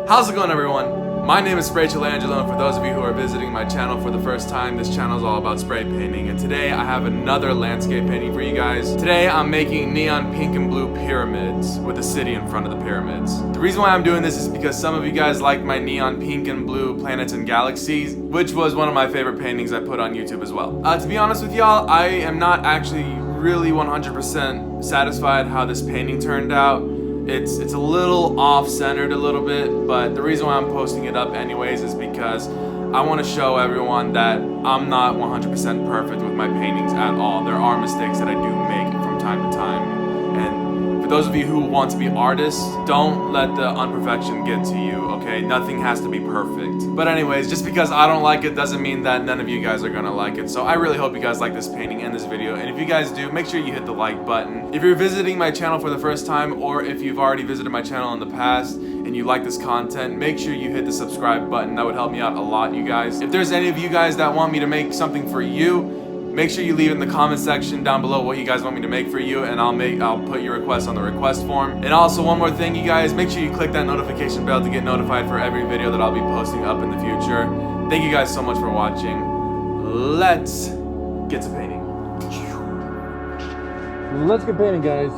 How's it going, everyone? My name is Spraychelangelo, and for those of you who are visiting my channel for the first time, this channel is all about spray painting, and today I have another landscape painting for you guys. Today I'm making neon pink and blue pyramids with a city in front of the pyramids. The reason why I'm doing this is because some of you guys liked my neon pink and blue planets and galaxies, which was one of my favorite paintings I put on YouTube as well. To be honest with y'all, I am not actually really 100% satisfied how this painting turned out. It's a little off-centered a little bit, but the reason why I'm posting it up anyways is because I want to show everyone that I'm not 100% perfect with my paintings at all. There are mistakes that I do make from time to time. And for those of you who want to be artists, don't let the imperfection get to you, okay? Nothing has to be perfect. But anyways, just because I don't like it doesn't mean that none of you guys are gonna like it. So I really hope you guys like this painting and this video. And if you guys do, make sure you hit the like button. If you're visiting my channel for the first time, or if you've already visited my channel in the past and you like this content, make sure you hit the subscribe button. That would help me out a lot, you guys. If there's any of you guys that want me to make something for you, make sure you leave in the comment section down below what you guys want me to make for you, and I'll put your request on the request form. And also, one more thing, you guys, make sure you click that notification bell to get notified for every video that I'll be posting up in the future. Thank you guys so much for watching. Let's get to painting. Let's get painting, guys.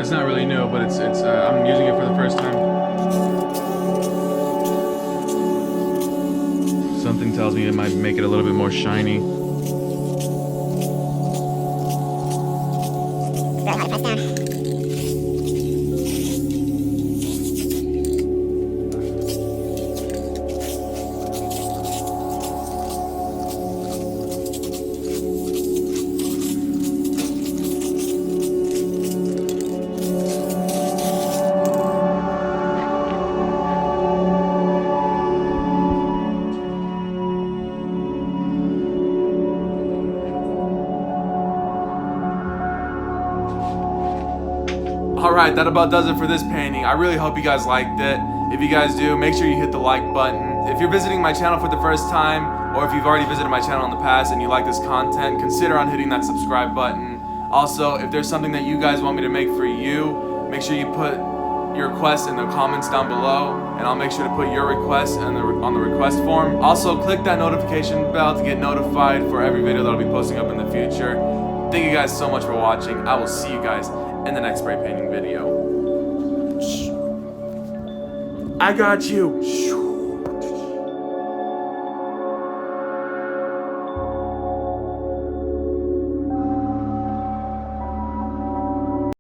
It's not really new, but I'm using it for the first time. Something tells me it might make it a little bit more shiny. Alright, that about does it for this painting. I really hope you guys liked it. If you guys do, make sure you hit the like button. If you're visiting my channel for the first time, or if you've already visited my channel in the past and you like this content, consider on hitting that subscribe button. Also, if there's something that you guys want me to make for you, make sure you put your requests in the comments down below, and I'll make sure to put your request on the request form. Also, click that notification bell to get notified for every video that I'll be posting up in the future. Thank you guys so much for watching. I will see you guys in the next spray painting video. I got you.